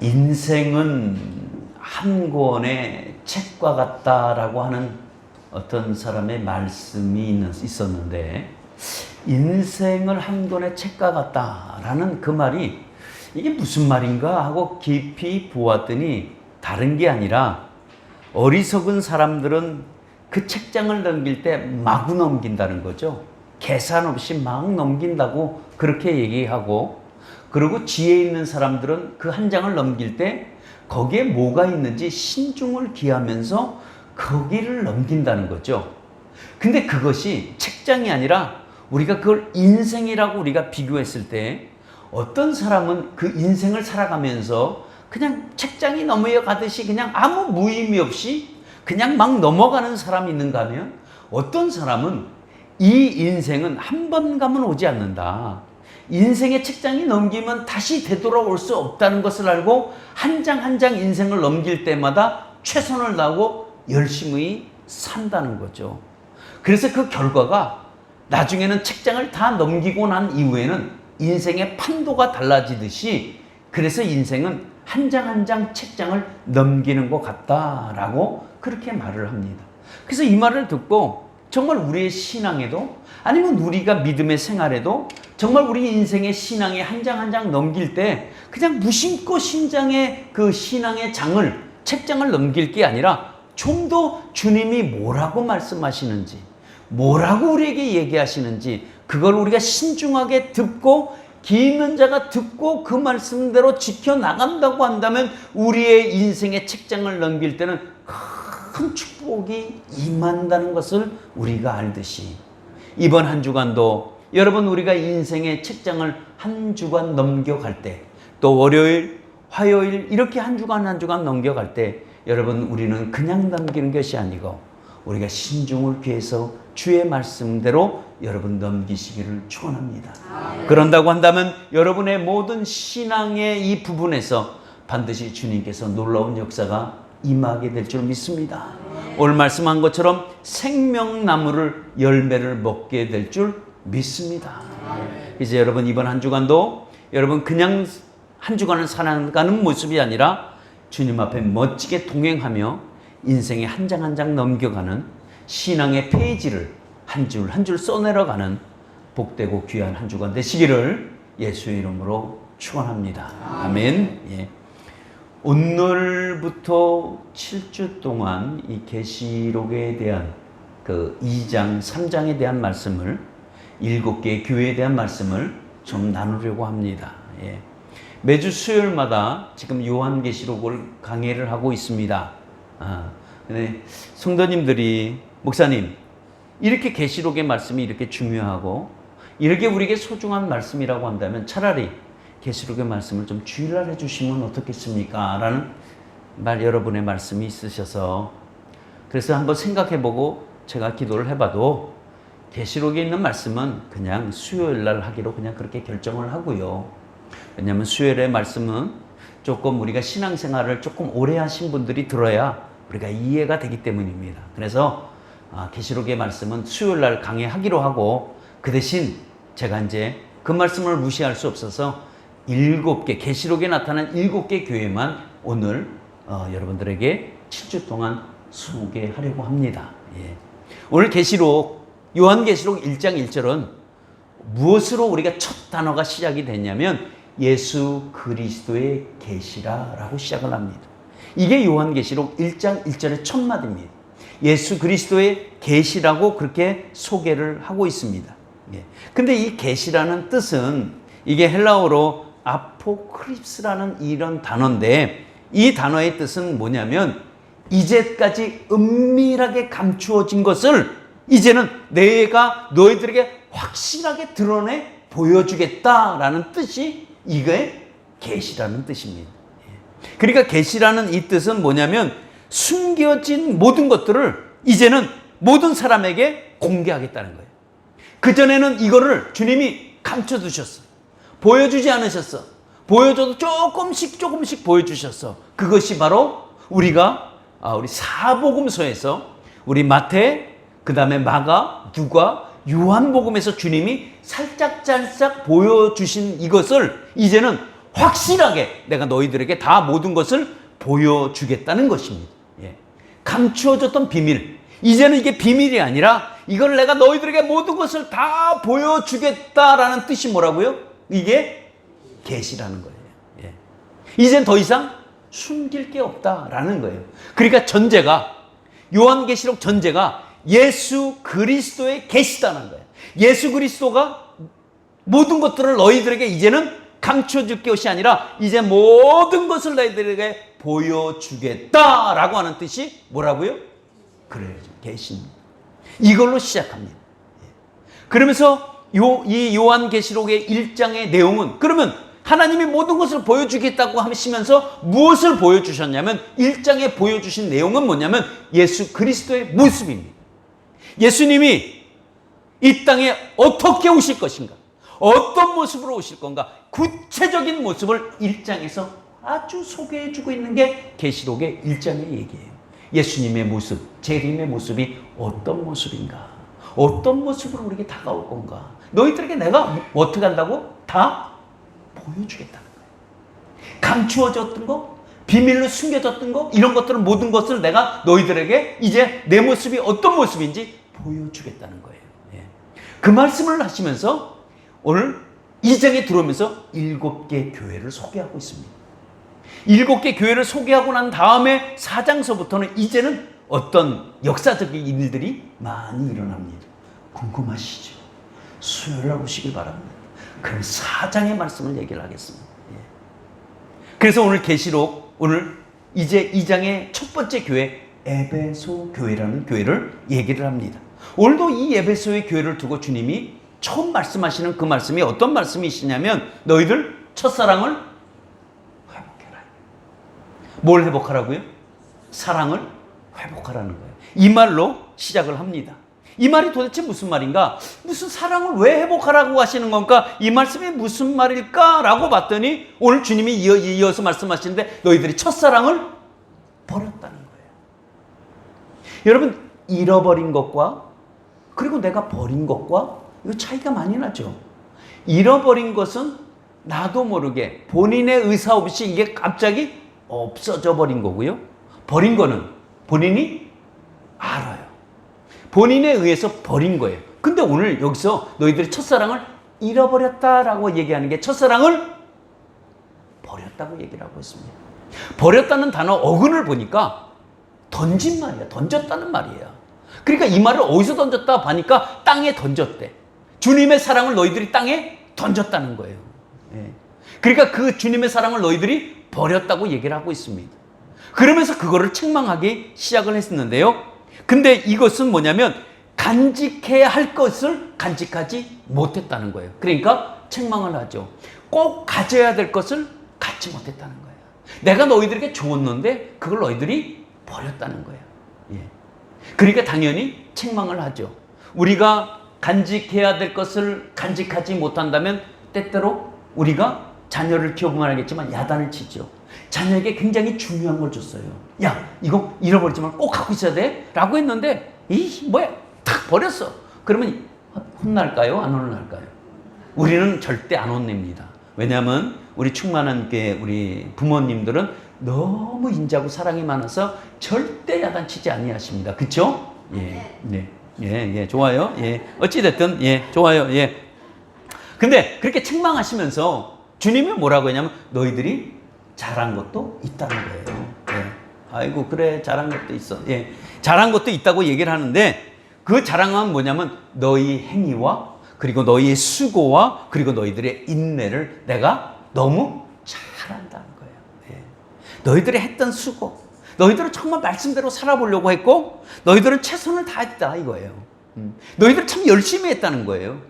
인생은 한 권의 책과 같다라고 하는 어떤 사람의 말씀이 있었는데, 인생을 한 권의 책과 같다라는 그 말이 이게 무슨 말인가 하고 깊이 보았더니 다른 게 아니라, 어리석은 사람들은 그 책장을 넘길 때 마구 넘긴다는 거죠. 계산 없이 막 넘긴다고 그렇게 얘기하고, 그리고 지혜 있는 사람들은 그 한 장을 넘길 때 거기에 뭐가 있는지 신중을 기하면서 거기를 넘긴다는 거죠. 근데 그것이 책장이 아니라 우리가 그걸 인생이라고 우리가 비교했을 때, 어떤 사람은 그 인생을 살아가면서 그냥 책장이 넘어가듯이 그냥 아무 무의미 없이 그냥 막 넘어가는 사람이 있는가 하면, 어떤 사람은 이 인생은 한 번 가면 오지 않는다, 인생의 책장이 넘기면 다시 되돌아올 수 없다는 것을 알고 한 장 한 장 인생을 넘길 때마다 최선을 다하고 열심히 산다는 거죠. 그래서 그 결과가 나중에는 책장을 다 넘기고 난 이후에는 인생의 판도가 달라지듯이, 그래서 인생은 한 장 한 장 책장을 넘기는 것 같다라고 그렇게 말을 합니다. 그래서 이 말을 듣고 정말 우리의 신앙에도, 아니면 우리가 믿음의 생활에도, 정말 우리 인생의 신앙의 한 장 한 장 넘길 때 그냥 무심코 신장의 그 신앙의 장을, 책장을 넘길 게 아니라 좀 더 주님이 뭐라고 말씀하시는지, 뭐라고 우리에게 얘기하시는지, 그걸 우리가 신중하게 듣고, 귀 있는 자가 듣고 그 말씀대로 지켜나간다고 한다면 우리의 인생의 책장을 넘길 때는 큰 축복이 임한다는 것을 우리가 알듯이, 이번 한 주간도 여러분, 우리가 인생의 책장을 한 주간 넘겨갈 때, 또 월요일, 화요일 이렇게 한 주간 한 주간 넘겨갈 때, 여러분, 우리는 그냥 넘기는 것이 아니고 우리가 신중을 기해서 주의 말씀대로 여러분 넘기시기를 축원합니다. 그런다고 한다면 여러분의 모든 신앙의 이 부분에서 반드시 주님께서 놀라운 역사가 임하게 될 줄 믿습니다. 오늘 말씀한 것처럼 생명나무를 열매를 먹게 될 줄 믿습니다. 이제 여러분, 이번 한 주간도 여러분 그냥 한 주간을 살아가는 모습이 아니라 주님 앞에 멋지게 동행하며 인생의 한 장 한 장 넘겨가는 신앙의 페이지를 한 줄 한 줄 써내려가는 복되고 귀한 한 주간 되시기를 예수의 이름으로 축원합니다. 아멘. 예. 오늘부터 7주 동안 이 계시록에 대한 그 2장, 3장에 대한 말씀을, 7개의 교회에 대한 말씀을 좀 나누려고 합니다. 예. 매주 수요일마다 지금 요한계시록을 강의를 하고 있습니다. 근데 성도님들이, 목사님, 이렇게 계시록의 말씀이 이렇게 중요하고 이렇게 우리에게 소중한 말씀이라고 한다면 차라리 계시록의 말씀을 좀 주일날 해주시면 어떻겠습니까? 라는 여러분의 말씀이 있으셔서, 그래서 한번 생각해보고 제가 기도를 해봐도 계시록에 있는 말씀은 그냥 수요일날 하기로 그냥 그렇게 결정을 하고요. 왜냐하면 수요일의 말씀은 조금 우리가 신앙생활을 조금 오래 하신 분들이 들어야 우리가 이해가 되기 때문입니다. 그래서 계시록의 말씀은 수요일날 강의하기로 하고, 그 대신 제가 이제 그 말씀을 무시할 수 없어서 7개, 계시록에 나타난 7개 교회만 오늘 여러분들에게 7주 동안 소개하려고 합니다. 예. 오늘 계시록, 요한계시록 1장 1절은 무엇으로 우리가 첫 단어가 시작이 됐냐면 예수 그리스도의 계시라라고 시작을 합니다. 이게 요한계시록 1장 1절의 첫 마디입니다. 예수 그리스도의 계시라고 그렇게 소개를 하고 있습니다. 예. 근데 이 계시라는 뜻은 이게 헬라어로 아포크립스라는 이런 단어인데, 이 단어의 뜻은 뭐냐면 이제까지 은밀하게 감추어진 것을 이제는 내가 너희들에게 확실하게 드러내 보여주겠다라는 뜻이 이게 계시라는 뜻입니다. 그러니까 계시라는 이 뜻은 뭐냐면 숨겨진 모든 것들을 이제는 모든 사람에게 공개하겠다는 거예요. 그전에는 이거를 주님이 감춰두셨어. 보여주지 않으셨어. 보여줘도 조금씩 보여주셨어. 그것이 바로 우리가 우리 사복음서에서 우리 마태, 그 다음에 마가, 누가, 요한복음에서 주님이 살짝 보여주신 이것을 이제는 확실하게 내가 너희들에게 다 모든 것을 보여주겠다는 것입니다. 예. 감추어졌던 비밀, 이제는 이게 비밀이 아니라 이걸 내가 너희들에게 모든 것을 다 보여주겠다라는 뜻이 뭐라고요? 이게 계시라는 거예요. 예. 이젠 더 이상 숨길 게 없다라는 거예요. 그러니까 전제가, 요한계시록 전제가 예수 그리스도의 계시다는 거예요. 예수 그리스도가 모든 것들을 너희들에게 이제는 감춰줄 것이 아니라 이제 모든 것을 너희들에게 보여주겠다라고 하는 뜻이 뭐라고요? 그래요. 계시입니다. 이걸로 시작합니다. 그러면서 이 요한계시록의 1장의 내용은, 그러면 하나님이 모든 것을 보여주겠다고 하시면서 무엇을 보여주셨냐면 1장에 보여주신 내용은 뭐냐면 예수 그리스도의 모습입니다. 예수님이 이 땅에 어떻게 오실 것인가, 어떤 모습으로 오실 건가, 구체적인 모습을 1장에서 아주 소개해주고 있는 게 계시록의 1장의 얘기예요. 예수님의 모습, 재림의 모습이 어떤 모습인가, 어떤 모습으로 우리에게 다가올 건가, 너희들에게 내가 어떻게 한다고? 다 보여주겠다는 거예요. 감추어졌던 거, 비밀로 숨겨졌던 거, 이런 것들은 모든 것을 내가 너희들에게 이제 내 모습이 어떤 모습인지 보여주겠다는 거예요. 예. 그 말씀을 하시면서 오늘 2장에 들어오면서 7개 교회를 소개하고 있습니다. 7개 교회를 소개하고 난 다음에 4장서부터는 이제는 어떤 역사적인 일들이 많이 일어납니다. 궁금하시죠? 수요일 날 오시길 바랍니다. 그럼 4장의 말씀을 얘기를 하겠습니다. 예. 그래서 오늘 계시록, 오늘 이제 2장의 첫 번째 교회, 에베소 교회라는 교회를 얘기를 합니다. 오늘도 이 에베소의 교회를 두고 주님이 처음 말씀하시는 그 말씀이 어떤 말씀이시냐면 너희들 첫사랑을 회복해라. 뭘 회복하라고요? 사랑을 회복하라는 거예요. 이 말로 시작을 합니다. 이 말이 도대체 무슨 말인가? 무슨 사랑을 왜 회복하라고 하시는 건가? 이 말씀이 무슨 말일까? 라고 봤더니 오늘 주님이 이어서 말씀하시는데 너희들이 첫사랑을 버렸다는 거예요. 여러분, 잃어버린 것과 그리고 내가 버린 것과 이거 차이가 많이 나죠. 잃어버린 것은 나도 모르게 본인의 의사 없이 이게 갑자기 없어져 버린 거고요. 버린 거는 본인이 알아요. 본인에 의해서 버린 거예요. 근데 오늘 여기서 너희들이 첫사랑을 잃어버렸다라고 얘기하는 게 첫사랑을 버렸다고 얘기를 하고 있습니다. 버렸다는 단어 어근을 보니까 던진 말이야. 던졌다는 말이에요. 그러니까 이 말을 어디서 던졌다 하니까 땅에 던졌대. 주님의 사랑을 너희들이 땅에 던졌다는 거예요. 예. 그러니까 그 주님의 사랑을 너희들이 버렸다고 얘기를 하고 있습니다. 그러면서 그거를 책망하기 시작을 했었는데요. 근데 이것은 뭐냐면 간직해야 할 것을 간직하지 못했다는 거예요. 그러니까 책망을 하죠. 꼭 가져야 될 것을 갖지 못했다는 거예요. 내가 너희들에게 줬는데 그걸 너희들이 버렸다는 거예요. 예. 그러니까 당연히 책망을 하죠. 우리가 간직해야 될 것을 간직하지 못한다면 때때로 우리가 자녀를 키워보면 알겠지만 야단을 치죠. 자녀에게 굉장히 중요한 걸 줬어요. 야, 이거 잃어버리지 말고 꼭 갖고 있어야 돼? 라고 했는데 뭐야? 탁 버렸어. 그러면 혼날까요? 안 혼날까요? 우리는 절대 안 혼냅니다. 왜냐하면 우리 충만한 교회 우리 부모님들은 너무 인자고 사랑이 많아서 절대 야단치지 아니하십니다. 그렇죠? 예, 좋아요. 예, 어찌됐든 예, 좋아요. 예. 근데 그렇게 책망하시면서 주님이 뭐라고 했냐면 너희들이 잘한 것도 있다는 거예요. 예. 아이고 그래 잘한 것도 있어. 예, 잘한 것도 있다고 얘기를 하는데 그 자랑은 뭐냐면 너희 행위와 그리고 너희의 수고와 그리고 너희들의 인내를 내가 너무 잘한다는 거예요. 예. 너희들이 했던 수고, 너희들은 정말 말씀대로 살아보려고 했고 너희들은 최선을 다했다 이거예요. 너희들 참 열심히 했다는 거예요.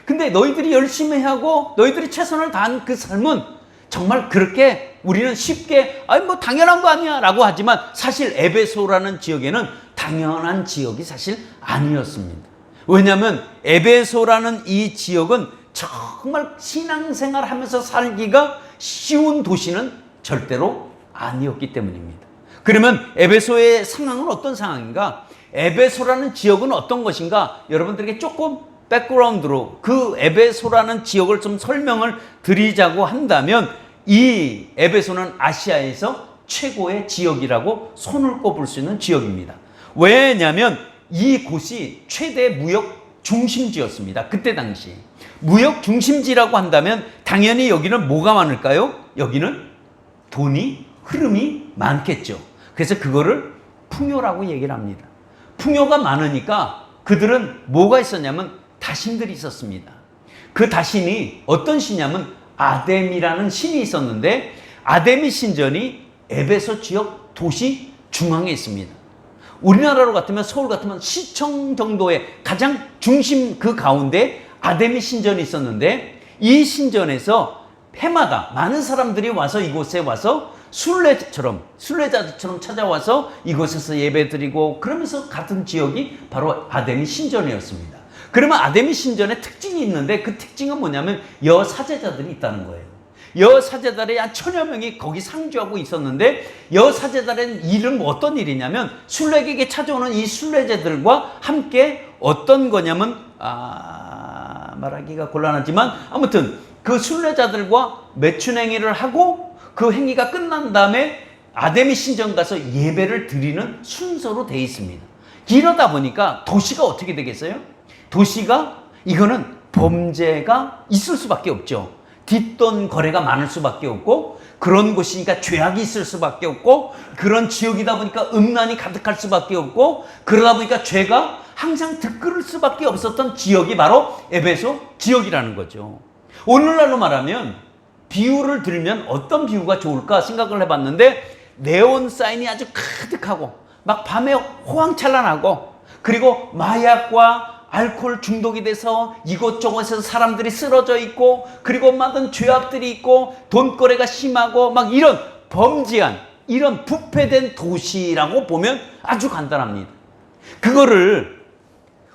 근데 너희들이 열심히 하고 너희들이 최선을 다한 그 삶은 정말 그렇게 우리는 쉽게 뭐 당연한 거 아니야 라고 하지만 사실 에베소라는 지역에는 당연한 지역이 사실 아니었습니다. 왜냐하면 에베소라는 이 지역은 정말 신앙생활 하면서 살기가 쉬운 도시는 절대로 아니었기 때문입니다. 그러면 에베소의 상황은 어떤 상황인가? 에베소라는 지역은 어떤 것인가? 여러분들에게 조금 백그라운드로 그 에베소라는 지역을 좀 설명을 드리자고 한다면 이 에베소는 아시아에서 최고의 지역이라고 손을 꼽을 수 있는 지역입니다. 왜냐하면 이곳이 최대 무역 중심지였습니다. 그때 당시 무역 중심지라고 한다면 당연히 여기는 뭐가 많을까요? 여기는 돈이 흐름이 많겠죠. 그래서 그거를 풍요라고 얘기를 합니다. 풍요가 많으니까 그들은 뭐가 있었냐면 다신들이 있었습니다. 그 다신이 어떤 신이냐면 아뎀이라는 신이 있었는데 아데미 신전이 에베소 지역 도시 중앙에 있습니다. 우리나라로 같으면 서울 같으면 시청 정도의 가장 중심 그 가운데 아데미 신전이 있었는데 이 신전에서 해마다 많은 사람들이 와서 이곳에 와서 순례자들처럼 찾아와서 이곳에서 예배드리고 그러면서 같은 지역이 바로 아데미 신전이었습니다. 그러면 아데미 신전에 특징이 있는데 그 특징은 뭐냐면 여사제자들이 있다는 거예요. 여사제자들이 한 1000여 명이 거기 상주하고 있었는데 여사제자들의 일은 어떤 일이냐면 순례객에 찾아오는 이 순례자들과 함께 어떤 거냐면 말하기가 곤란하지만 아무튼 그 순례자들과 매춘행위를 하고 그 행위가 끝난 다음에 아데미 신전 가서 예배를 드리는 순서로 되어 있습니다. 이러다 보니까 도시가 어떻게 되겠어요? 도시가 이거는 범죄가 있을 수밖에 없죠. 뒷돈 거래가 많을 수밖에 없고 그런 곳이니까 죄악이 있을 수밖에 없고 그런 지역이다 보니까 음란이 가득할 수밖에 없고 그러다 보니까 죄가 항상 들끓을 수밖에 없었던 지역이 바로 에베소 지역이라는 거죠. 오늘날로 말하면 비유를 들면 어떤 비유가 좋을까 생각을 해봤는데 네온 사인이 아주 가득하고 막 밤에 호황찬란하고 그리고 마약과 알코올 중독이 돼서 이곳저곳에서 사람들이 쓰러져 있고 그리고 많은 죄악들이 있고 돈거래가 심하고 막 이런 범죄한 이런 부패된 도시라고 보면 아주 간단합니다.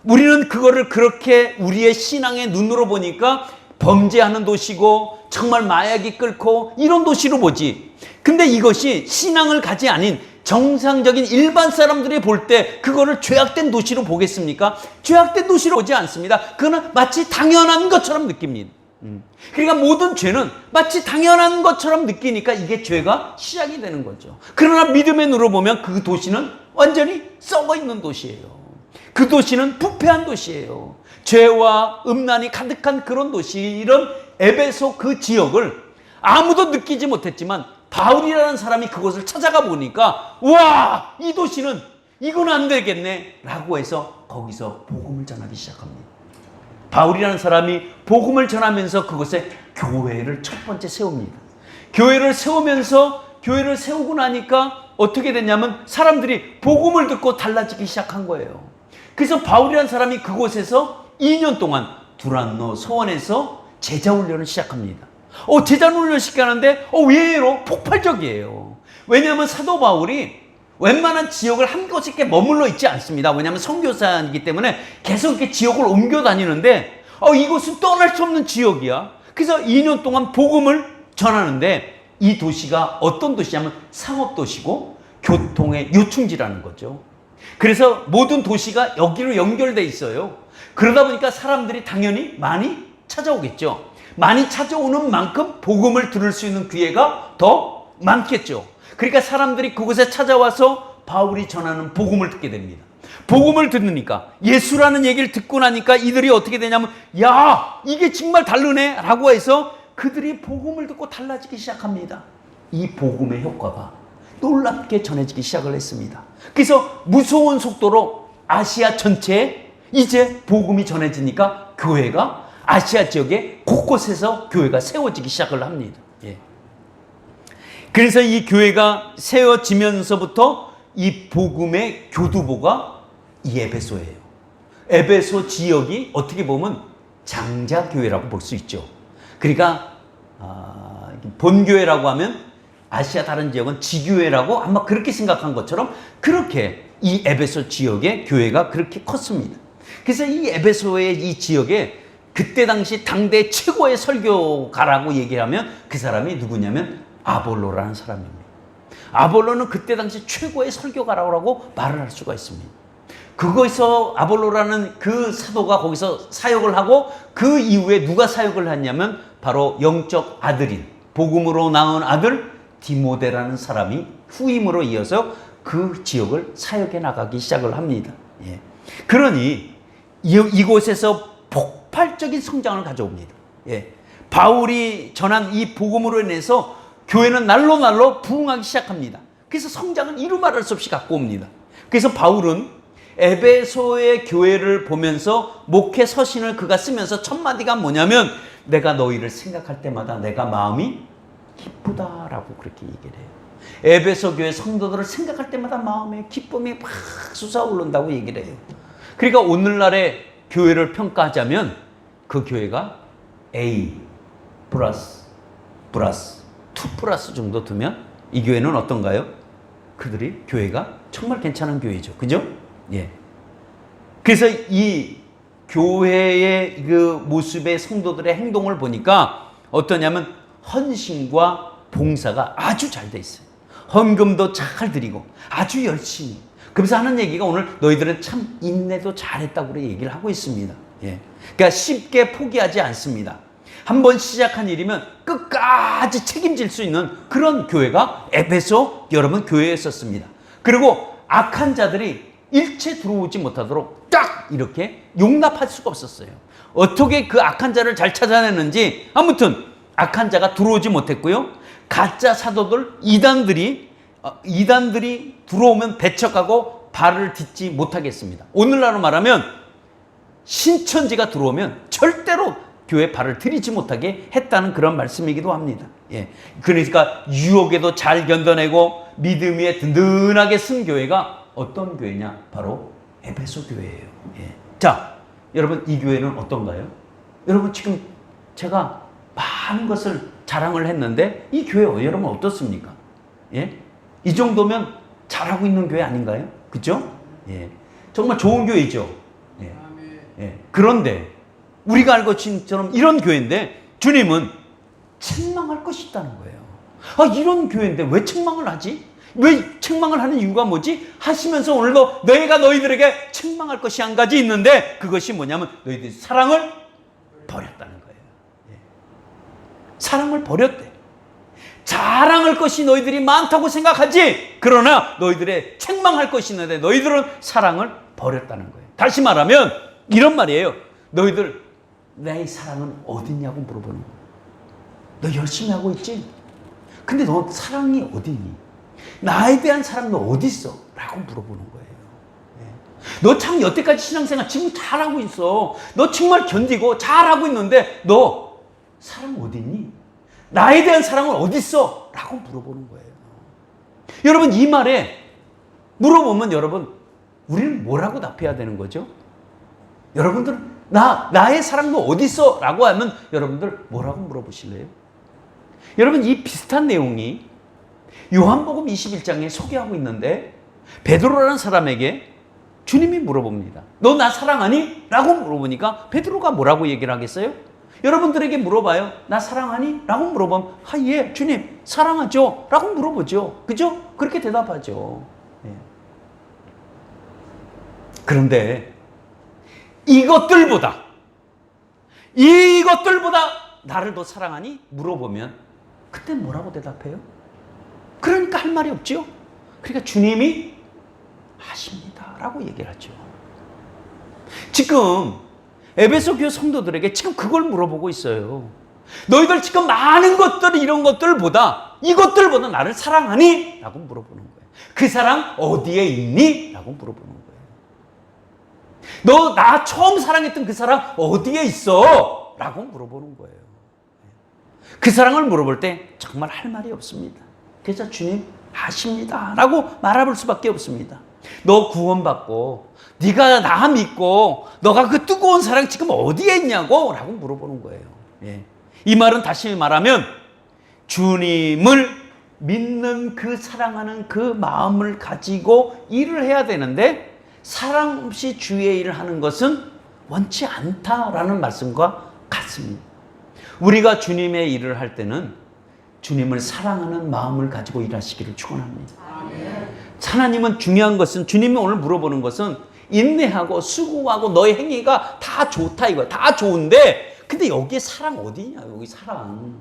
우리는 그거를 그렇게 우리의 신앙의 눈으로 보니까 범죄하는 도시고 정말 마약이 끓고 이런 도시로 보지. 근데 이것이 신앙을 가지 않은 정상적인 일반 사람들이 볼 때 그거를 죄악된 도시로 보겠습니까? 죄악된 도시로 보지 않습니다. 그거는 마치 당연한 것처럼 느낍니다. 그러니까 모든 죄는 마치 당연한 것처럼 느끼니까 이게 죄가 시작이 되는 거죠. 그러나 믿음의 눈으로 보면 그 도시는 완전히 썩어 있는 도시예요. 그 도시는 부패한 도시예요. 죄와 음란이 가득한 그런 도시, 이런 에베소 그 지역을 아무도 느끼지 못했지만 바울이라는 사람이 그곳을 찾아가 보니까 와, 이 도시는 이건 안 되겠네 라고 해서 거기서 복음을 전하기 시작합니다. 바울이라는 사람이 복음을 전하면서 그곳에 교회를 첫 번째 세웁니다. 교회를 세우고 나니까 어떻게 됐냐면 사람들이 복음을 듣고 달라지기 시작한 거예요. 그래서 바울이라는 사람이 그곳에서 2년 동안 두란노 소원에서 제자 훈련을 시작합니다. 제자 훈련을 시작하는데 의외로 폭발적이에요. 왜냐하면 사도 바울이 웬만한 지역을 한 곳에 이렇게 머물러 있지 않습니다. 왜냐하면 선교사이기 때문에 계속 이렇게 지역을 옮겨 다니는데 이곳은 떠날 수 없는 지역이야. 그래서 2년 동안 복음을 전하는데 이 도시가 어떤 도시냐면 상업도시고 교통의 요충지라는 거죠. 그래서 모든 도시가 여기로 연결돼 있어요. 그러다 보니까 사람들이 당연히 많이 찾아오겠죠. 많이 찾아오는 만큼 복음을 들을 수 있는 기회가 더 많겠죠. 그러니까 사람들이 그곳에 찾아와서 바울이 전하는 복음을 듣게 됩니다. 복음을 듣으니까 예수라는 얘기를 듣고 나니까 이들이 어떻게 되냐면 야, 이게 정말 다르네 라고 해서 그들이 복음을 듣고 달라지기 시작합니다. 이 복음의 효과가 놀랍게 전해지기 시작을 했습니다. 그래서 무서운 속도로 아시아 전체에 이제 복음이 전해지니까 교회가 아시아 지역에 곳곳에서 교회가 세워지기 시작을 합니다. 그래서 이 교회가 세워지면서부터 이 복음의 교두보가 이 에베소예요. 에베소 지역이 어떻게 보면 장자교회라고 볼 수 있죠. 그러니까 본교회라고 하면 아시아 다른 지역은 지교회라고 아마 그렇게 생각한 것처럼 그렇게 이 에베소 지역의 교회가 그렇게 컸습니다. 그래서 이 에베소의 이 지역에 그때 당시 당대 최고의 설교가라고 얘기하면 그 사람이 누구냐면 아볼로라는 사람입니다. 아볼로는 그때 당시 최고의 설교가라고 말을 할 수가 있습니다. 그거에서 아볼로라는 그 사도가 거기서 사역을 하고 그 이후에 누가 사역을 했냐면 바로 영적 아들인 복음으로 낳은 아들 디모데라는 사람이 후임으로 이어서 그 지역을 사역해 나가기 시작을 합니다. 예. 그러니 이곳에서 폭발적인 성장을 가져옵니다. 예. 바울이 전한 이 복음으로 인해서 교회는 날로 부흥하기 시작합니다. 그래서 성장은 이루 말할 수 없이 갖고 옵니다. 그래서 바울은 에베소의 교회를 보면서 목회 서신을 그가 쓰면서 첫 마디가 뭐냐면 내가 너희를 생각할 때마다 내가 마음이 기쁘다라고 그렇게 얘기를 해요. 에베소 교회 성도들을 생각할 때마다 마음에 기쁨이 막 솟아오른다고 얘기를 해요. 그러니까 오늘날의 교회를 평가하자면 그 교회가 A 플러스 2 플러스 정도 두면 이 교회는 어떤가요? 그들이 교회가 정말 괜찮은 교회죠. 그죠? 예. 그래서 이 교회의 그 모습의 성도들의 행동을 보니까 어떠냐면 헌신과 봉사가 아주 잘 돼 있어요. 헌금도 잘 드리고 아주 열심히. 그래서 하는 얘기가 오늘 너희들은 참 인내도 잘했다고 그렇게 얘기를 하고 있습니다. 예. 그러니까 쉽게 포기하지 않습니다. 한번 시작한 일이면 끝까지 책임질 수 있는 그런 교회가 에베소 여러분 교회였었습니다. 그리고 악한 자들이 일체 들어오지 못하도록 딱 이렇게 용납할 수가 없었어요. 어떻게 그 악한 자를 잘 찾아내는지 아무튼 악한 자가 들어오지 못했고요. 가짜 사도들 이단들이 들어오면 배척하고 발을 딛지 못하겠습니다. 오늘날로 말하면 신천지가 들어오면 절대로 교회 발을 들이지 못하게 했다는 그런 말씀이기도 합니다. 예. 그러니까 유혹에도 잘 견뎌내고 믿음 위에 든든하게 쓴 교회가 어떤 교회냐? 바로 에베소 교회예요. 예. 자, 여러분 이 교회는 어떤가요? 여러분 지금 제가 많은 것을 자랑을 했는데 이 교회 여러분 어떻습니까? 예? 이 정도면 잘하고 있는 교회 아닌가요? 그죠? 예. 정말 좋은 교회죠. 예. 예. 그런데 우리가 알고 있처럼 이런 교회인데 주님은 책망할 것이 있다는 거예요. 아, 이런 교회인데 왜 책망을 하지? 왜 책망을 하는 이유가 뭐지? 하시면서 오늘도 내가 너희들에게 책망할 것이 한 가지 있는데 그것이 뭐냐면 너희들이 사랑을 버렸다는 거예요. 예. 사랑을 버렸대. 자랑할 것이 너희들이 많다고 생각하지. 그러나 너희들의 책망할 것이 있는데 너희들은 사랑을 버렸다는 거예요. 다시 말하면 이런 말이에요. 너희들 내 사랑은 어딨냐고 물어보는 거예요. 너 열심히 하고 있지? 근데 너 사랑이 어디니? 나에 대한 사랑 너 어디 있어? 라고 물어보는 거예요. 너 참 여태까지 신앙생활 지금 잘하고 있어. 너 정말 견디고 잘하고 있는데 너 사랑 어디 있니? 나에 대한 사랑은 어디 있어? 라고 물어보는 거예요. 여러분 이 말에 물어보면 여러분 우리는 뭐라고 답해야 되는 거죠? 여러분들은 나의 사랑도 어디 있어? 라고 하면 여러분들 뭐라고 물어보실래요? 여러분 이 비슷한 내용이 요한복음 21장에 소개하고 있는데 베드로라는 사람에게 주님이 물어봅니다. 너 나 사랑하니? 라고 물어보니까 베드로가 뭐라고 얘기를 하겠어요? 여러분들에게 물어봐요. 나 사랑하니? 라고 물어보면 아, 예, 주님 사랑하죠? 라고 물어보죠. 그죠? 그렇게 대답하죠. 예. 그런데 이것들보다 나를 더 사랑하니? 물어보면 그때 뭐라고 대답해요? 그러니까 할 말이 없죠. 그러니까 주님이 아십니다 라고 얘기를 하죠. 지금 에베소 교회 성도들에게 지금 그걸 물어보고 있어요. 너희들 지금 많은 것들 이런 것들보다 이것들보다 나를 사랑하니? 라고 물어보는 거예요. 그 사랑 어디에 있니? 라고 물어보는 거예요. 너 나 처음 사랑했던 그 사랑 어디에 있어? 라고 물어보는 거예요. 그 사랑을 물어볼 때 정말 할 말이 없습니다. 그래서 주님 아십니다 라고 말할 수밖에 없습니다. 너 구원받고 네가 나 믿고 너가 그 뜨거운 사랑 지금 어디에 있냐고 라고 물어보는 거예요. 예. 이 말은 다시 말하면 주님을 믿는 그 사랑하는 그 마음을 가지고 일을 해야 되는데 사랑 없이 주의 일을 하는 것은 원치 않다라는 말씀과 같습니다. 우리가 주님의 일을 할 때는 주님을 사랑하는 마음을 가지고 일하시기를 축원합니다. 하나님은 중요한 것은 주님이 오늘 물어보는 것은 인내하고 수고하고 너의 행위가 다 좋다 이거 다 좋은데 근데 여기에 사랑 어디냐? 여기 사랑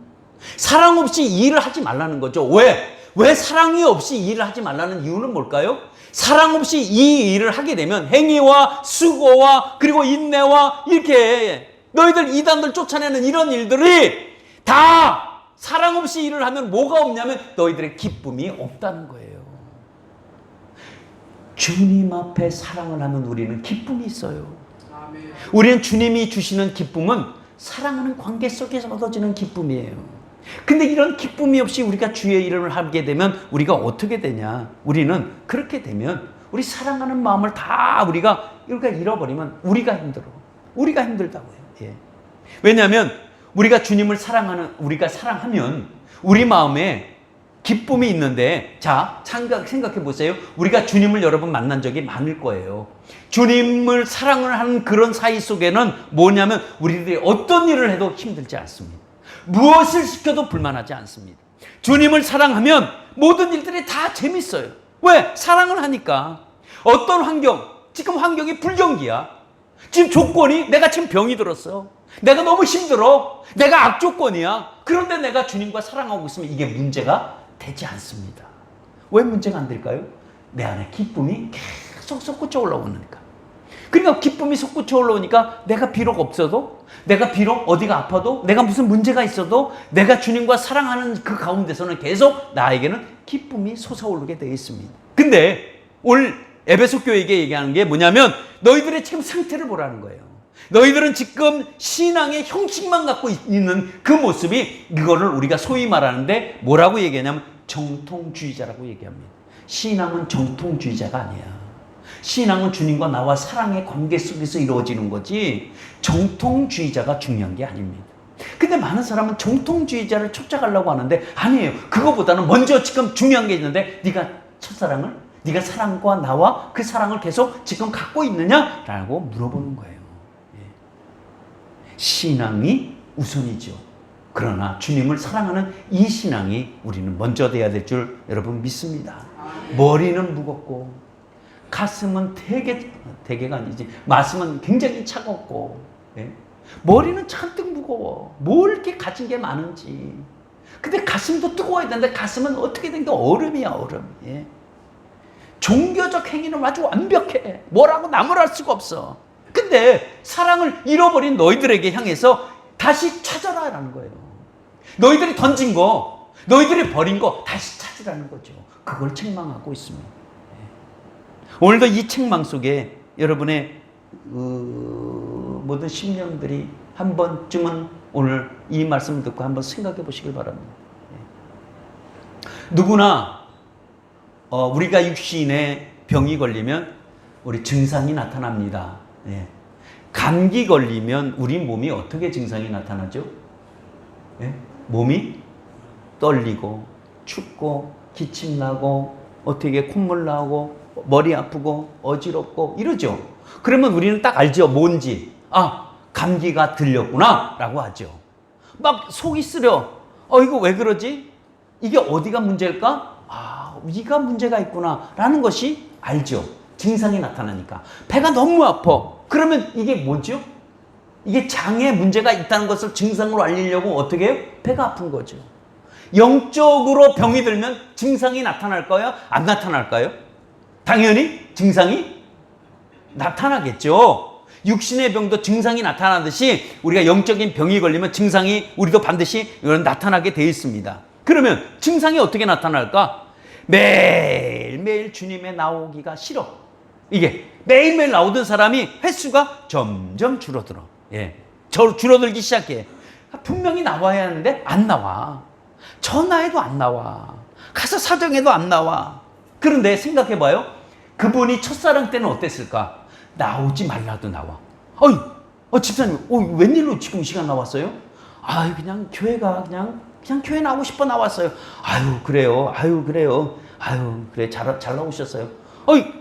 사랑 없이 이 일을 하지 말라는 거죠. 왜 사랑이 없이 이 일을 하지 말라는 이유는 뭘까요? 사랑 없이 이 일을 하게 되면 행위와 수고와 그리고 인내와 이렇게 너희들 이단들 쫓아내는 이런 일들이 다 사랑 없이 일을 하면 뭐가 없냐면 너희들의 기쁨이 없다는 거예요. 주님 앞에 사랑을 하면 우리는 기쁨이 있어요. 우리는 주님이 주시는 기쁨은 사랑하는 관계 속에서 얻어지는 기쁨이에요. 근데 이런 기쁨이 없이 우리가 주의 이름을 하게 되면 우리가 어떻게 되냐? 우리는 그렇게 되면 우리 사랑하는 마음을 다 우리가 잃어버리면 우리가 힘들어. 우리가 힘들다고요. 예. 왜냐하면 우리가 주님을 우리가 사랑하면 우리 마음에 기쁨이 있는데, 자, 생각해 보세요. 우리가 주님을 여러분 만난 적이 많을 거예요. 주님을 사랑을 하는 그런 사이 속에는 뭐냐면 우리들이 어떤 일을 해도 힘들지 않습니다. 무엇을 시켜도 불만하지 않습니다. 주님을 사랑하면 모든 일들이 다 재밌어요. 왜? 사랑을 하니까. 어떤 지금 환경이 불경기야. 지금 조건이 내가 지금 병이 들었어. 내가 너무 힘들어. 내가 악조건이야. 그런데 내가 주님과 사랑하고 있으면 이게 문제가 되지 않습니다. 왜 문제가 안 될까요? 내 안에 기쁨이 계속 솟구쳐 올라오니까. 그러니까 기쁨이 솟구쳐 올라오니까 내가 비록 없어도, 내가 비록 어디가 아파도, 내가 무슨 문제가 있어도 내가 주님과 사랑하는 그 가운데서는 계속 나에게는 기쁨이 솟아오르게 되어 있습니다. 근데 오늘 에베소 교회에게 얘기하는 게 뭐냐면 너희들의 지금 상태를 보라는 거예요. 너희들은 지금 신앙의 형식만 갖고 있는 그 모습이, 이거를 우리가 소위 말하는데 뭐라고 얘기하냐면 정통주의자라고 얘기합니다. 신앙은 정통주의자가 아니야. 신앙은 주님과 나와 사랑의 관계 속에서 이루어지는 거지 정통주의자가 중요한 게 아닙니다. 근데 많은 사람은 정통주의자를 쫓아가려고 하는데 아니에요. 그거보다는 먼저 지금 중요한 게 있는데 네가 첫사랑을, 네가 사랑과 나와 그 사랑을 계속 지금 갖고 있느냐라고 물어보는 거예요. 신앙이 우선이죠. 그러나 주님을 사랑하는 이 신앙이 우리는 먼저 돼야 될 줄 여러분 믿습니다. 머리는 무겁고 가슴은 대개가 아니지, 가슴은 굉장히 차갑고, 예? 머리는 잔뜩 무거워. 뭘 이렇게 가진 게 많은지. 근데 가슴도 뜨거워야 되는데 가슴은 어떻게 된 게 얼음이야, 얼음. 예? 종교적 행위는 아주 완벽해. 뭐라고 나무랄 수가 없어. 근데 사랑을 잃어버린 너희들에게 향해서 다시 찾아라라는 거예요. 너희들이 던진 거, 너희들이 버린 거 다시 찾으라는 거죠. 그걸 책망하고 있습니다. 오늘도 이 책망 속에 여러분의 모든 심령들이 한 번쯤은 오늘 이 말씀을 듣고 한번 생각해 보시길 바랍니다. 누구나 우리가 육신에 병이 걸리면 우리 증상이 나타납니다. 예. 감기 걸리면 우리 몸이 어떻게 증상이 나타나죠? 예? 몸이 떨리고 춥고 기침 나고 어떻게 콧물 나오고 머리 아프고 어지럽고 이러죠. 그러면 우리는 딱 알죠. 뭔지. 아, 감기가 들렸구나 라고 하죠. 막 속이 쓰려. 이거 왜 그러지? 이게 어디가 문제일까? 아, 위가 문제가 있구나 라는 것이 알죠. 증상이 나타나니까. 배가 너무 아파. 그러면 이게 뭐죠? 이게 장에 문제가 있다는 것을 증상으로 알리려고 어떻게 해요? 배가 아픈 거죠. 영적으로 병이 들면 증상이 나타날까요? 안 나타날까요? 당연히 증상이 나타나겠죠. 육신의 병도 증상이 나타나듯이 우리가 영적인 병이 걸리면 증상이 우리도 반드시 이런 나타나게 되어 있습니다. 그러면 증상이 어떻게 나타날까? 매일매일 주님의 나오기가 싫어. 이게 매일매일 나오던 사람이 횟수가 점점 줄어들어. 예. 줄어들기 시작해. 분명히 나와야 하는데 안 나와. 전화해도 안 나와. 가서 사정해도 안 나와. 그런데 생각해봐요. 그분이 첫사랑 때는 어땠을까? 나오지 말라도 나와. 집사님, 웬일로 지금 시간 나왔어요? 그냥 교회가 그냥 교회 나오고 싶어 나왔어요. 그래요. 그래, 잘 나오셨어요.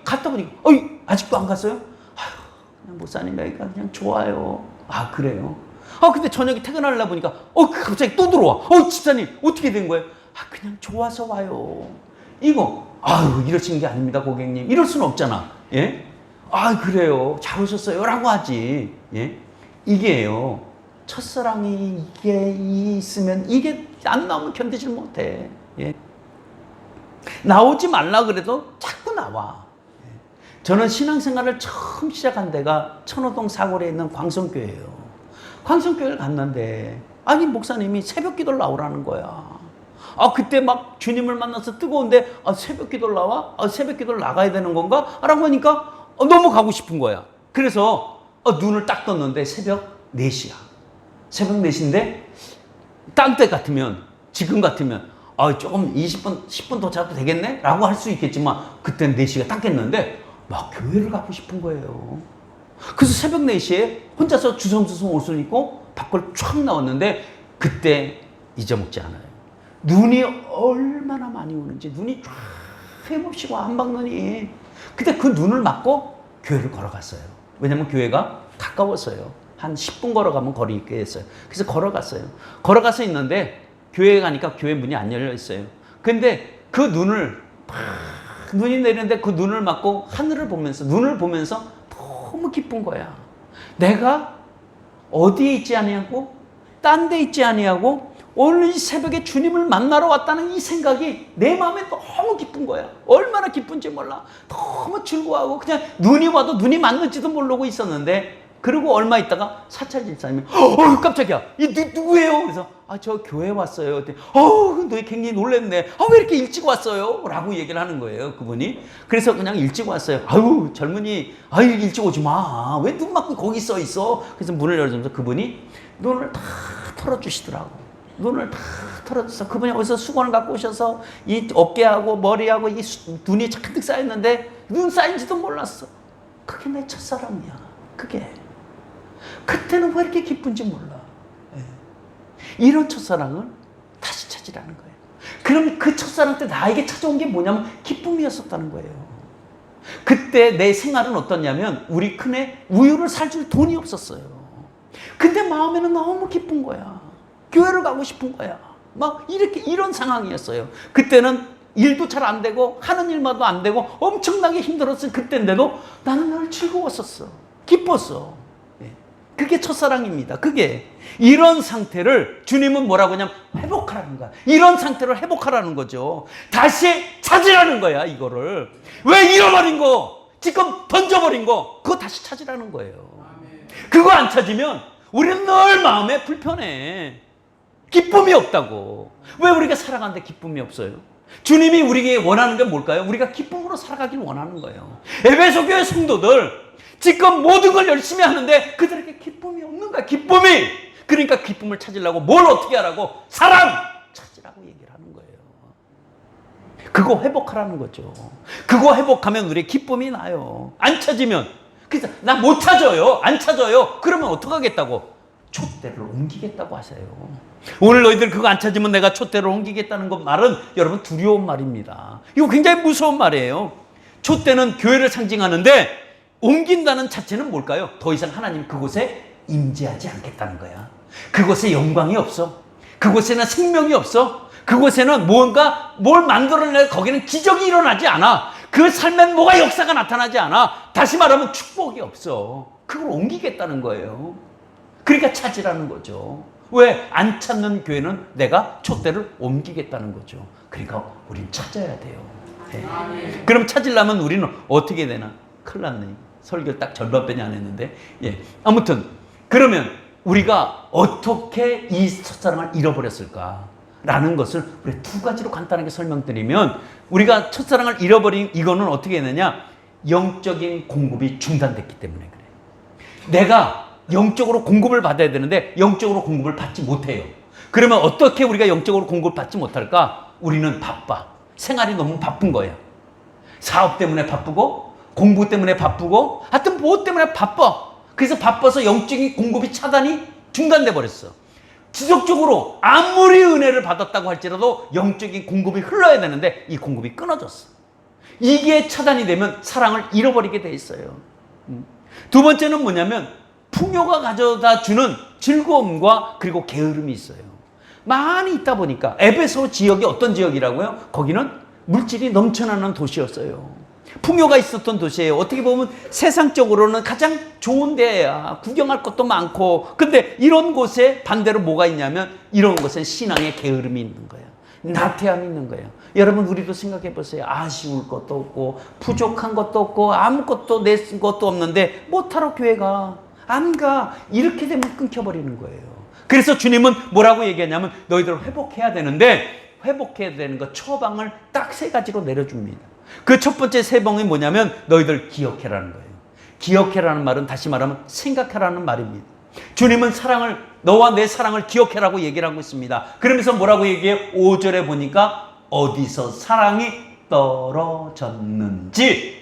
갔다 보니까, 아직도 안 갔어요? 그냥 목사님 여기가 그냥 좋아요. 그래요. 근데 저녁에 퇴근하려고 보니까, 갑자기 또 들어와. 집사님, 어떻게 된 거예요? 그냥 좋아서 와요. 이거, 이러시는 게 아닙니다, 고객님. 이럴 수는 없잖아. 예? 그래요. 잘 오셨어요. 라고 하지. 예? 이게요. 첫사랑이 이게 있으면 이게 안 나오면 견디질 못해. 예. 나오지 말라 그래도 자꾸 나와. 예. 저는 신앙생활을 처음 시작한 데가 천호동 사거리에 있는 광성교회예요. 광성교회를 갔는데 아니 목사님이 새벽 기도를 나오라는 거야. 그때 막 주님을 만나서 뜨거운데 새벽 기도를 나와? 새벽 기도를 나가야 되는 건가? 라고 하니까 너무 가고 싶은 거야. 그래서 눈을 딱 떴는데 새벽 4시야. 새벽 4시인데 딴 때 같으면 지금 같으면 조금 20분 10분 더 자도 되겠네? 라고 할 수 있겠지만 그때는 4시가 딱 깼는데 막 교회를 가고 싶은 거예요. 그래서 새벽 4시에 혼자서 주섬주섬 옷을 입고 밖을 촥 나왔는데 그때 잊어먹지 않아요. 눈이 얼마나 많이 오는지 눈이 쫙 휨없이 와 한방눈이. 근데 그 눈을 맞고 교회를 걸어갔어요. 왜냐면 교회가 가까웠어요. 한 10분 걸어가면 거리 있게 했어요. 그래서 걸어갔어요. 걸어가서 있는데 교회에 가니까 교회 문이 안 열려 있어요. 근데 그 눈을 눈이 내리는데 그 눈을 맞고 하늘을 보면서 눈을 보면서 너무 기쁜 거야. 내가 어디에 있지 아니하고 딴 데 있지 아니하고 오늘 이 새벽에 주님을 만나러 왔다는 이 생각이 내 마음에 너무 기쁜 거야. 얼마나 기쁜지 몰라. 너무 즐거워하고 그냥 눈이 와도 눈이 맞는지도 모르고 있었는데 그리고 얼마 있다가 사찰 집사님이 깜짝이야. 이 누구예요? 그래서 저 교회 왔어요. 너 굉장히 놀랬네. 왜 이렇게 일찍 왔어요? 라고 얘기를 하는 거예요. 그분이. 그래서 그냥 일찍 왔어요. 젊은이 일찍 오지 마. 왜 눈 맞고 거기 써 있어? 그래서 문을 열어주면서 그분이 눈을 다 털어주시더라고. 눈을 다 털어줘서 그분이 어디서 수건을 갖고 오셔서 이 어깨하고 머리하고 이 눈이 잔뜩 쌓였는데 눈 쌓인지도 몰랐어. 그게 내 첫사랑이야. 그게. 그때는 왜 이렇게 기쁜지 몰라. 이런 첫사랑을 다시 찾으라는 거예요. 그럼 그 첫사랑 때 나에게 찾아온 게 뭐냐면 기쁨이었었다는 거예요. 그때 내 생활은 어떠냐면 우리 큰애 우유를 사줄 돈이 없었어요. 근데 마음에는 너무 기쁜 거야. 교회를 가고 싶은 거야. 막 이런 상황이었어요. 그때는 일도 잘 안 되고 하는 일마도 안 되고 엄청나게 힘들었을 그때인데도 나는 늘 즐거웠었어. 기뻤어. 그게 첫사랑입니다. 그게 이런 상태를 주님은 뭐라고 하냐면 회복하라는 거야. 이런 상태를 회복하라는 거죠. 다시 찾으라는 거야. 이거를 왜 잃어버린 거 지금 던져버린 거 그거 다시 찾으라는 거예요. 그거 안 찾으면 우리는 늘 마음에 불편해. 기쁨이 없다고. 왜 우리가 살아가는데 기쁨이 없어요? 주님이 우리에게 원하는 게 뭘까요? 우리가 기쁨으로 살아가길 원하는 거예요. 에베소 교회 성도들 지금 모든 걸 열심히 하는데 그들에게 기쁨이 없는 거야. 기쁨이. 그러니까 기쁨을 찾으려고 뭘 어떻게 하라고? 사랑 찾으라고 얘기를 하는 거예요. 그거 회복하라는 거죠. 그거 회복하면 우리의 기쁨이 나요. 안 찾으면 그래서 나 못 찾아요. 안 찾아요. 그러면 어떡하겠다고? 촛대를 옮기겠다고 하세요. 오늘 너희들 그거 안 찾으면 내가 촛대를 옮기겠다는 것 말은 여러분 두려운 말입니다. 이거 굉장히 무서운 말이에요. 촛대는 교회를 상징하는데 옮긴다는 자체는 뭘까요? 더 이상 하나님 그곳에 임재하지 않겠다는 거야. 그곳에 영광이 없어. 그곳에는 생명이 없어. 그곳에는 뭔가 뭘 만들어내 거기는 기적이 일어나지 않아. 그 삶엔 뭐가 역사가 나타나지 않아. 다시 말하면 축복이 없어. 그걸 옮기겠다는 거예요. 그러니까 찾으라는 거죠. 왜? 안 찾는 교회는 내가 촛대를 옮기겠다는 거죠. 그러니까 우린 찾아야 돼요. 네. 그럼 찾으려면 우리는 어떻게 되나? 큰일 났네. 설교 딱 절반뿐이 안 했는데. 아무튼 그러면 우리가 어떻게 이 첫사랑을 잃어버렸을까? 라는 것을 우리 두 가지로 간단하게 설명드리면 우리가 첫사랑을 잃어버린 이거는 어떻게 했느냐? 영적인 공급이 중단됐기 때문에 그래. 내가 영적으로 공급을 받아야 되는데 영적으로 공급을 받지 못해요. 그러면 어떻게 우리가 영적으로 공급을 받지 못할까? 우리는 바빠. 생활이 너무 바쁜 거야. 사업 때문에 바쁘고 공부 때문에 바쁘고 하여튼 무엇 때문에 바빠. 그래서 바빠서 영적인 공급이 차단이 중단돼 버렸어. 지속적으로 아무리 은혜를 받았다고 할지라도 영적인 공급이 흘러야 되는데 이 공급이 끊어졌어. 이게 차단이 되면 사랑을 잃어버리게 돼 있어요. 두 번째는 뭐냐면 풍요가 가져다 주는 즐거움과 그리고 게으름이 있어요. 많이 있다 보니까 에베소 지역이 어떤 지역이라고요? 거기는 물질이 넘쳐나는 도시였어요. 풍요가 있었던 도시예요. 어떻게 보면 세상적으로는 가장 좋은 데야. 구경할 것도 많고. 근데 이런 곳에 반대로 뭐가 있냐면 이런 곳엔 신앙의 게으름이 있는 거예요. 나태함이 있는 거예요. 여러분 우리도 생각해 보세요. 아쉬울 것도 없고 부족한 것도 없고 아무것도 내 것도 없는데 못하러 교회가 안 가. 이렇게 되면 끊겨버리는 거예요. 그래서 주님은 뭐라고 얘기하냐면 너희들 회복해야 되는데 회복해야 되는 것 처방을 딱 3가지로 내려줍니다. 그 첫 번째 세봉이 뭐냐면 너희들 기억해라는 거예요. 기억해라는 말은 다시 말하면 생각해라는 말입니다. 주님은 사랑을 너와 내 사랑을 기억해라고 얘기를 하고 있습니다. 그러면서 뭐라고 얘기해요? 5절에 보니까 어디서 사랑이 떨어졌는지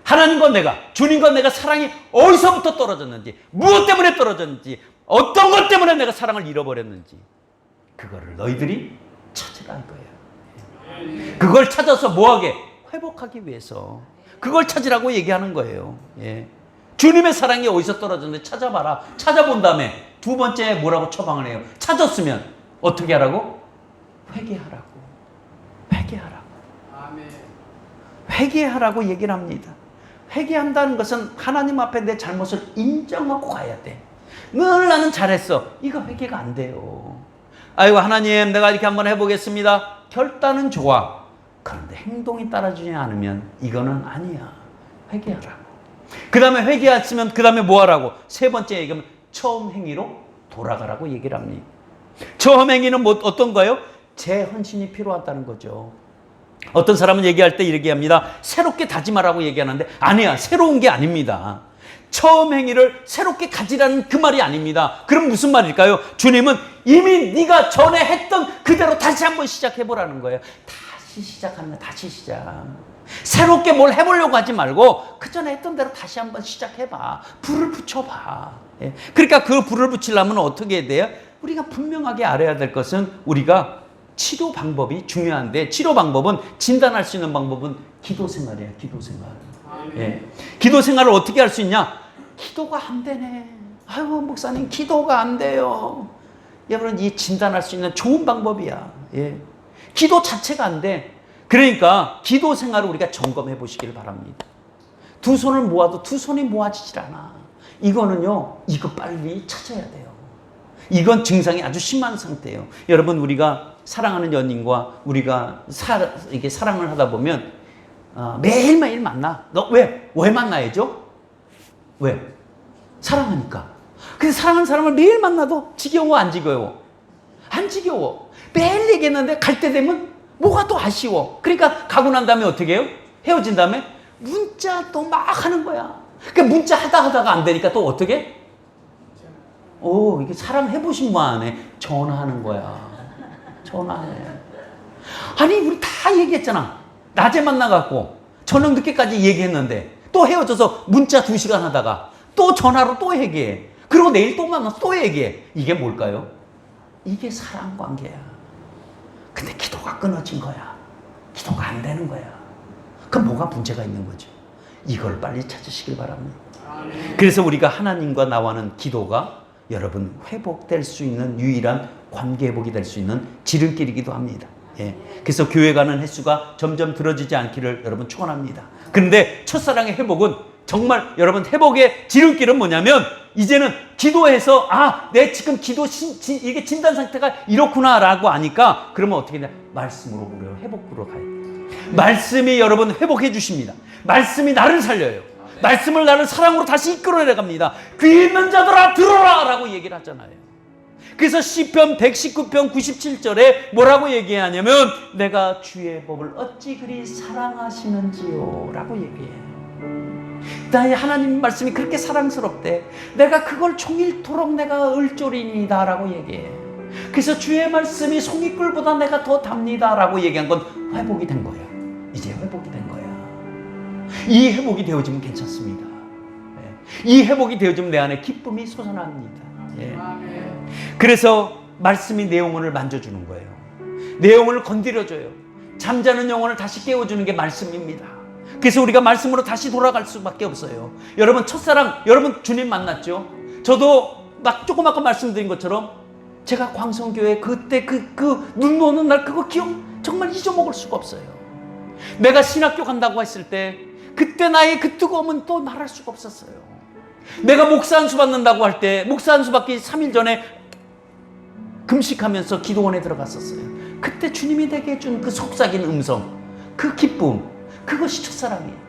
하나님과 내가 주님과 내가 사랑이 어디서부터 떨어졌는지 무엇 때문에 떨어졌는지 어떤 것 때문에 내가 사랑을 잃어버렸는지 그거를 너희들이 찾으라 이거예요. 그걸 찾아서 뭐하게? 회복하기 위해서 그걸 찾으라고 얘기하는 거예요. 예. 주님의 사랑이 어디서 떨어졌는지 찾아봐라. 찾아본 다음에 2번째 뭐라고 처방을 해요? 찾았으면 어떻게 하라고? 회개하라고. 회개하라고. 아멘. 회개하라고 얘기를 합니다. 회개한다는 것은 하나님 앞에 내 잘못을 인정하고 가야 돼. 늘 나는 잘했어. 이거 회개가 안 돼요. 아이고 하나님 내가 이렇게 한번 해보겠습니다. 결단은 좋아. 그런데 행동이 따라주지 않으면 이거는 아니야. 회개하라고. 그 다음에 회개했으면 그 다음에 뭐 하라고? 3번째 얘기하면 처음 행위로 돌아가라고 얘기를 합니다. 처음 행위는 뭐 어떤 거예요? 재헌신이 필요하다는 거죠. 어떤 사람은 얘기할 때 이렇게 합니다. 새롭게 다짐하라고 얘기하는데 아니야. 새로운 게 아닙니다. 처음 행위를 새롭게 가지라는 그 말이 아닙니다. 그럼 무슨 말일까요? 주님은 이미 네가 전에 했던 그대로 다시 한번 시작해보라는 거예요. 다시 시작하는 거야. 다시 시작. 새롭게 뭘 해보려고 하지 말고 그 전에 했던 대로 다시 한번 시작해봐. 불을 붙여봐. 예. 그러니까 그 불을 붙이려면 어떻게 해야 돼요? 우리가 분명하게 알아야 될 것은 우리가 치료 방법이 중요한데 치료 방법은 진단할 수 있는 방법은 기도 생활이에요. 기도 생활. 예. 기도 생활을 어떻게 할 수 있냐? 기도가 안 되네. 아유 목사님 기도가 안 돼요. 여러분 이 진단할 수 있는 좋은 방법이야. 예. 기도 자체가 안 돼. 그러니까 기도 생활을 우리가 점검해 보시길 바랍니다. 2 손을 모아도 2 손이 모아지질 않아. 이거는요. 이거 빨리 찾아야 돼요. 이건 증상이 아주 심한 상태예요. 여러분 우리가 사랑하는 연인과 우리가 이게 사랑을 하다 보면 매일매일 만나. 너 왜 만나야죠? 왜? 사랑하니까. 근데 사랑하는 사람을 매일 만나도 지겨워 안 지겨워? 안 지겨워. 매일 얘기했는데 갈 때 되면 뭐가 또 아쉬워. 그러니까 가고 난 다음에 어떻게 해요? 헤어진 다음에 문자 또 막 하는 거야. 그러니까 문자 하다가 안 되니까 또 어떻게 해? 이게 사랑해보신 분 안에 전화하는 거야. 전화해. 아니 우리 다 얘기했잖아. 낮에 만나갖고 저녁 늦게까지 얘기했는데 또 헤어져서 문자 2시간 하다가 또 전화로 또 얘기해. 그리고 내일 또 만나서 또 얘기해. 이게 뭘까요? 이게 사랑 관계야. 근데 기도가 끊어진 거야. 기도가 안 되는 거야. 그럼 뭐가 문제가 있는 거죠? 이걸 빨리 찾으시길 바랍니다. 그래서 우리가 하나님과 나와는 기도가 여러분 회복될 수 있는 유일한 관계 회복이 될 수 있는 지름길이기도 합니다. 예. 그래서 교회 가는 횟수가 점점 들어지지 않기를 여러분 축원합니다. 그런데 첫사랑의 회복은 정말 여러분 회복의 지름길은 뭐냐면 이제는 기도해서 내 지금 기도 이게 진단 상태가 이렇구나라고 아니까 그러면 어떻게 되냐? 말씀으로 우리가 회복으로 가야 돼요. 말씀이 여러분 회복해 주십니다. 말씀이 나를 살려요. 말씀을 나를 사랑으로 다시 이끌어내 갑니다. 귀 있는 자들아 들어라 라고 얘기를 하잖아요. 그래서 시편 119편 97절에 뭐라고 얘기하냐면 내가 주의 법을 어찌 그리 사랑하시는지요 라고 얘기해요. 나의 하나님 말씀이 그렇게 사랑스럽대. 내가 그걸 종일토록 내가 을조리니다 라고 얘기해. 그래서 주의 말씀이 송이꿀보다 내가 더 답니다 라고 얘기한 건 회복이 된 거야. 이제 회복이 된 거야. 이 회복이 되어지면 괜찮습니다. 이 회복이 되어지면 내 안에 기쁨이 솟아납니다. 그래서 말씀이 내 영혼을 만져주는 거예요. 내 영혼을 건드려줘요. 잠자는 영혼을 다시 깨워주는 게 말씀입니다. 그래서 우리가 말씀으로 다시 돌아갈 수밖에 없어요. 여러분 첫사랑 여러분 주님 만났죠? 저도 막 조금 아까 말씀드린 것처럼 제가 광성교회 그때 그 눈 오는 날 그거 기억 정말 잊어먹을 수가 없어요. 내가 신학교 간다고 했을 때 그때 나의 그 뜨거움은 또 말할 수가 없었어요. 내가 목사 안수 받는다고 할 때 목사 안수 받기 3일 전에 금식하면서 기도원에 들어갔었어요. 그때 주님이 내게 준 그 속삭인 음성, 그 기쁨, 그것이 첫사랑이에요.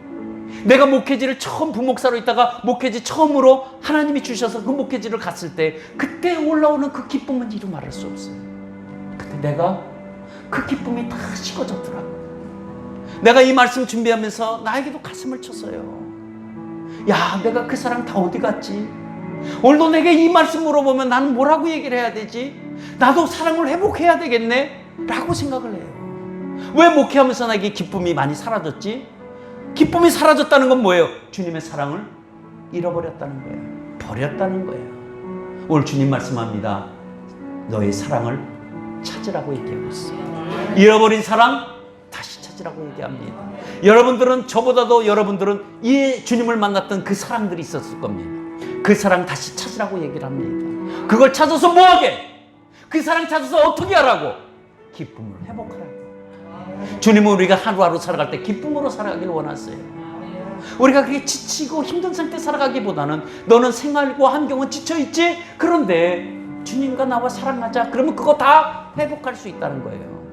내가 목회지를 처음 부목사로 있다가 목회지 처음으로 하나님이 주셔서 그 목회지를 갔을 때 그때 올라오는 그 기쁨은 이루 말할 수 없어요. 그때 내가 그 기쁨이 다 식어졌더라고요. 내가 이 말씀 준비하면서 나에게도 가슴을 쳤어요. 야, 내가 그 사랑 다 어디 갔지? 오늘도 내게 이 말씀 물어보면 나는 뭐라고 얘기를 해야 되지? 나도 사랑을 회복해야 되겠네? 라고 생각을 해요. 왜 목회하면서 나에게 기쁨이 많이 사라졌지? 기쁨이 사라졌다는 건 뭐예요? 주님의 사랑을 잃어버렸다는 거예요. 버렸다는 거예요. 오늘 주님 말씀합니다. 너의 사랑을 찾으라고 얘기하고 있어요. 잃어버린 사랑 다시 찾으라고 얘기합니다. 여러분들은 저보다도 여러분들은 이 주님을 만났던 그 사랑들이 있었을 겁니다. 그 사랑 다시 찾으라고 얘기를 합니다. 그걸 찾아서 뭐하게? 그 사랑 찾아서 어떻게 하라고? 기쁨을 회복하라고. 주님은 우리가 하루하루 살아갈 때 기쁨으로 살아가길 원하세요. 우리가 그렇게 지치고 힘든 상태 살아가기보다는 너는 생활과 환경은 지쳐있지? 그런데 주님과 나와 사랑하자. 그러면 그거 다 회복할 수 있다는 거예요.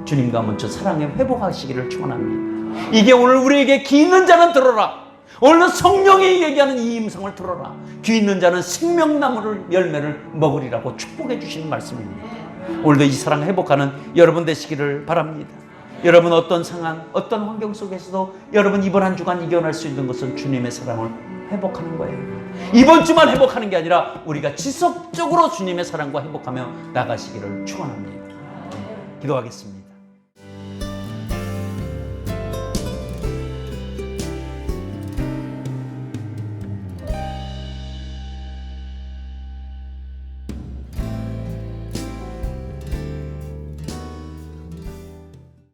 주님과 먼저 사랑에 회복하시기를 축원합니다. 이게 오늘 우리에게 귀 있는 자는 들어라. 오늘 성령이 얘기하는 이 음성을 들어라. 귀 있는 자는 생명나무를 열매를 먹으리라고 축복해 주시는 말씀입니다. 오늘도 이 사랑 회복하는 여러분 되시기를 바랍니다. 여러분 어떤 상황, 어떤 환경 속에서도 여러분 이번 한 주간 이겨낼 수 있는 것은 주님의 사랑을 회복하는 거예요. 이번 주만 회복하는 게 아니라 우리가 지속적으로 주님의 사랑과 회복하며 나가시기를 축원합니다. 기도하겠습니다.